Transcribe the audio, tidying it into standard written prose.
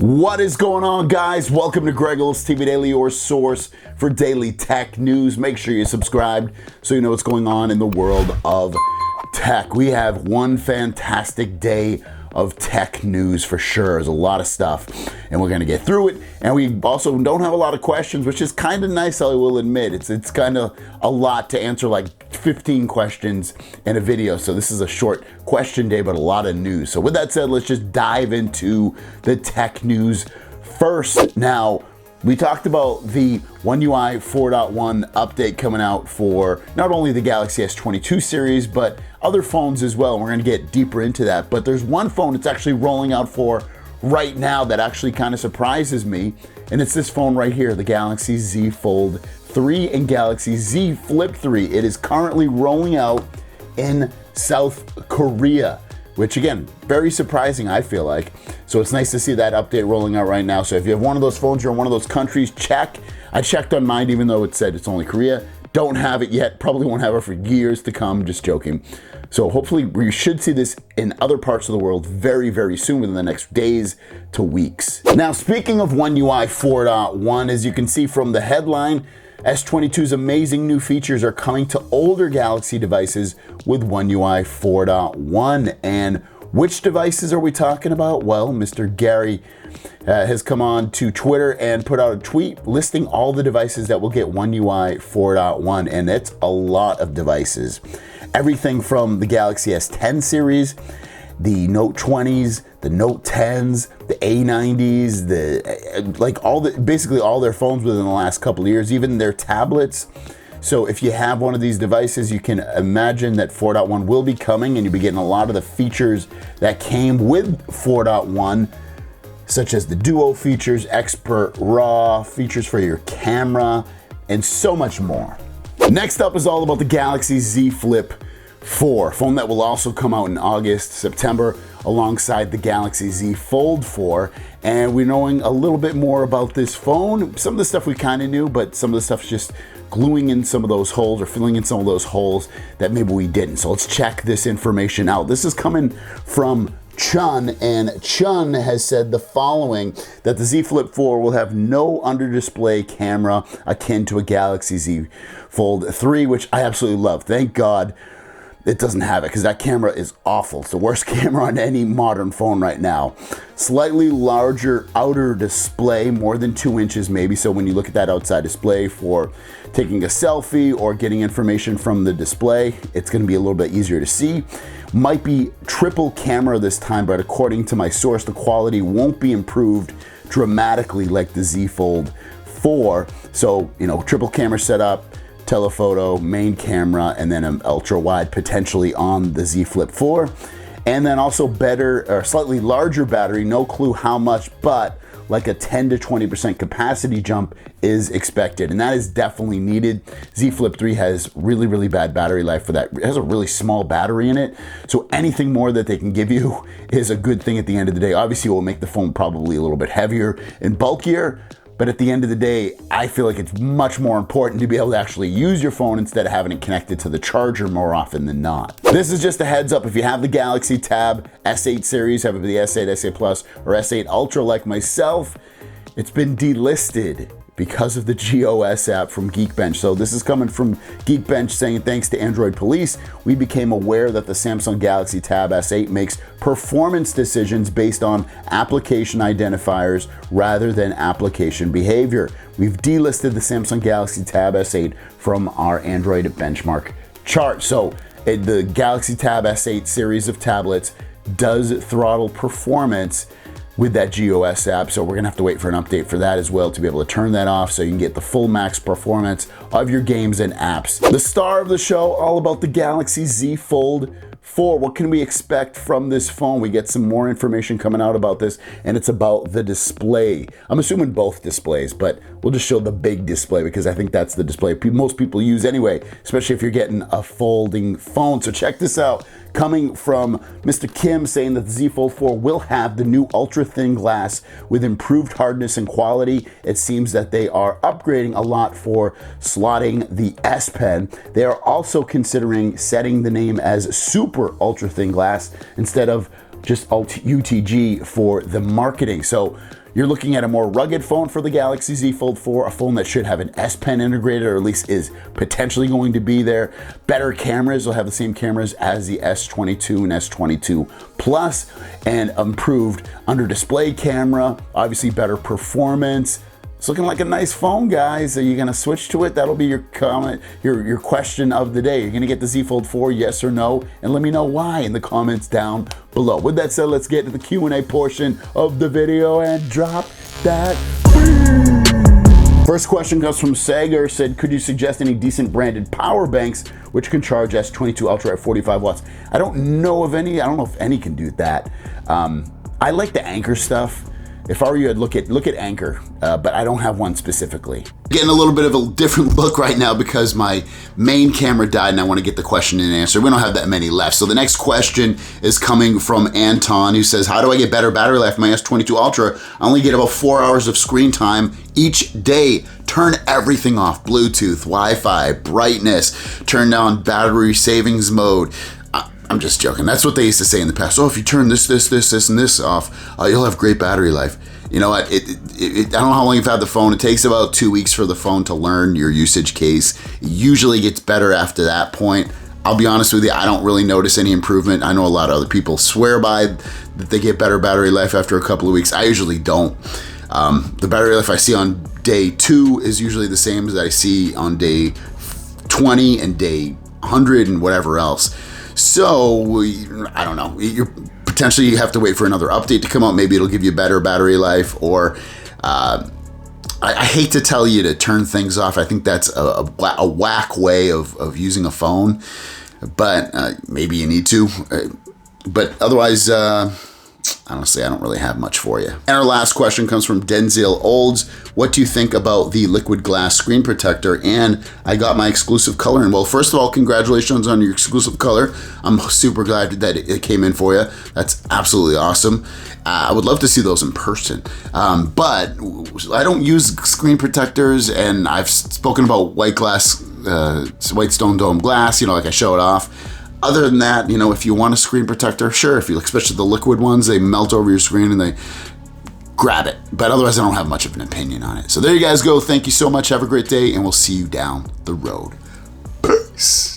What is going on, guys? Welcome to Greggles TV Daily, your source for daily tech news. Make sure you're subscribed so you know what's going on in the world of tech. We have one fantastic day of tech news for sure. There's a lot of stuff and we're going to get through it. And we also don't have a lot of questions, which is kind of nice, I will admit. It's kind of a lot to answer, like 15 questions in a video. So this is a short question day, but a lot of news. So with that said, let's just dive into the tech news first. Now, we talked about the One UI 4.1 update coming out for not only the Galaxy S22 series, but other phones as well. And we're going to get deeper into that. But there's one phone it's actually rolling out for right now that actually kind of surprises me. And it's this phone right here, the Galaxy Z Fold 3 and Galaxy Z Flip 3. It is currently rolling out in South Korea, which again, very surprising, I feel like. So it's nice to see that update rolling out right now. So if you have one of those phones, you're in one of those countries, check. I checked on mine, even though it said it's only Korea. Don't have it yet, probably won't have it for years to come, just joking. So hopefully we should see this in other parts of the world very, very soon, within the next days to weeks. Now, speaking of One UI 4.1, as you can see from the headline, S22's amazing new features are coming to older Galaxy devices with One UI 4.1. And which devices are we talking about? Well, Mr. Gary has come on to Twitter and put out a tweet listing all the devices that will get One UI 4.1, and it's a lot of devices. Everything from the Galaxy S10 series, the Note 20s, the Note 10s, the A90s, basically all their phones within the last couple of years, even their tablets. So if you have one of these devices, you can imagine that 4.1 will be coming and you'll be getting a lot of the features that came with 4.1, such as the Duo features, Expert RAW, features for your camera, and so much more. Next up is all about the Galaxy Z Flip 4, phone that will also come out in August, September, alongside the Galaxy Z Fold 4. And we're knowing a little bit more about this phone. Some of the stuff we kind of knew, but some of the stuff's just gluing in some of those holes or filling in some of those holes that maybe we didn't. So let's check this information out. This is coming from Chun, and Chun has said the following, that the Z Flip 4 will have no under-display camera akin to a Galaxy Z Fold 3, which I absolutely love. Thank God it doesn't have it, because that camera is awful. It's the worst camera on any modern phone right now. Slightly larger outer display, more than 2 inches maybe, so when you look at that outside display for taking a selfie or getting information from the display, it's going to be a little bit easier to see. Might be triple camera this time, but according to my source, the quality won't be improved dramatically like the Z Fold 4. So, you know, triple camera setup, telephoto, main camera, and then an ultra wide potentially on the Z Flip 4. And then also better or slightly larger battery, no clue how much, but like a 10 to 20% capacity jump is expected, and that is definitely needed. Z Flip 3 has really, really bad battery life for that. It has a really small battery in it, so anything more that they can give you is a good thing at the end of the day. Obviously, it will make the phone probably a little bit heavier and bulkier, but at the end of the day, I feel like it's much more important to be able to actually use your phone instead of having it connected to the charger more often than not. This is just a heads up. If you have the Galaxy Tab S8 series, have the S8, S8 Plus, or S8 Ultra like myself, it's been delisted because of the GOS app from Geekbench. So this is coming from Geekbench saying, thanks to Android Police, we became aware that the Samsung Galaxy Tab S8 makes performance decisions based on application identifiers rather than application behavior. We've delisted the Samsung Galaxy Tab S8 from our Android benchmark chart. So the Galaxy Tab S8 series of tablets does throttle performance with that GOS app, so we're gonna have to wait for an update for that as well to be able to turn that off so you can get the full max performance of your games and apps. The star of the show, all about the Galaxy Z Fold 4. What can we expect from this phone? We get some more information coming out about this, and it's about the display. I'm assuming both displays, but we'll just show the big display because I think that's the display most people use anyway, especially if you're getting a folding phone. So check this out. Coming from Mr. Kim, saying that the Z Fold 4 will have the new ultra thin glass with improved hardness and quality. It seems that they are upgrading a lot for slotting the S Pen. They are also considering setting the name as super ultra thin glass instead of just UTG for the marketing. So You're looking at a more rugged phone for the Galaxy Z Fold 4, a phone that should have an S Pen integrated, or at least is potentially going to be there. Better cameras, will have the same cameras as the S22 and S22 Plus, and improved under display camera, obviously better performance. It's looking like a nice phone, guys. Are you gonna switch to it? That'll be your comment, your question of the day. You're gonna get the Z Fold 4, yes or no? And let me know why in the comments down below. With that said, let's get to the Q&A portion of the video and drop that. First question comes from Sager, said, could you suggest any decent branded power banks which can charge S22 Ultra at 45 watts? I don't know of any. I don't know if any can do that. I like the Anker stuff. If I were you, I'd look at Anker, but I don't have one specifically. Getting a little bit of a different look right now because my main camera died and I want to get the question and answer. We don't have that many left. So the next question is coming from Anton, who says, how do I get better battery life? My S22 Ultra, I only get about 4 hours of screen time each day. Turn everything off, Bluetooth, Wi-Fi, brightness, turn down battery savings mode. I'm just joking. That's what they used to say in the past. Oh, if you turn this, and this off, you'll have great battery life. You know what? I don't know how long you've had the phone. It takes about 2 weeks for the phone to learn your usage case. It usually gets better after that point. I'll be honest with you, I don't really notice any improvement. I know a lot of other people swear by that they get better battery life after a couple of weeks. I usually don't. The battery life I see on day 2 is usually the same as I see on day 20 and day 100 and whatever else. So, I don't know, potentially you have to wait for another update to come out. Maybe it'll give you better battery life, or I hate to tell you to turn things off. I think that's a whack way of using a phone, but maybe you need to. But otherwise, honestly, I don't really have much for you. And our last question comes from Denzel Olds. What do you think about the liquid glass screen protector? And I got my exclusive color in. Well, first of all, congratulations on your exclusive color. I'm super glad that it came in for you. That's absolutely awesome. I would love to see those in person. But I don't use screen protectors, and I've spoken about white glass, white stone dome glass, like I showed off. Other than that, if you want a screen protector, sure, especially the liquid ones, they melt over your screen and they grab it. But otherwise, I don't have much of an opinion on it. So there you guys go. Thank you so much. Have a great day, and we'll see you down the road. Peace.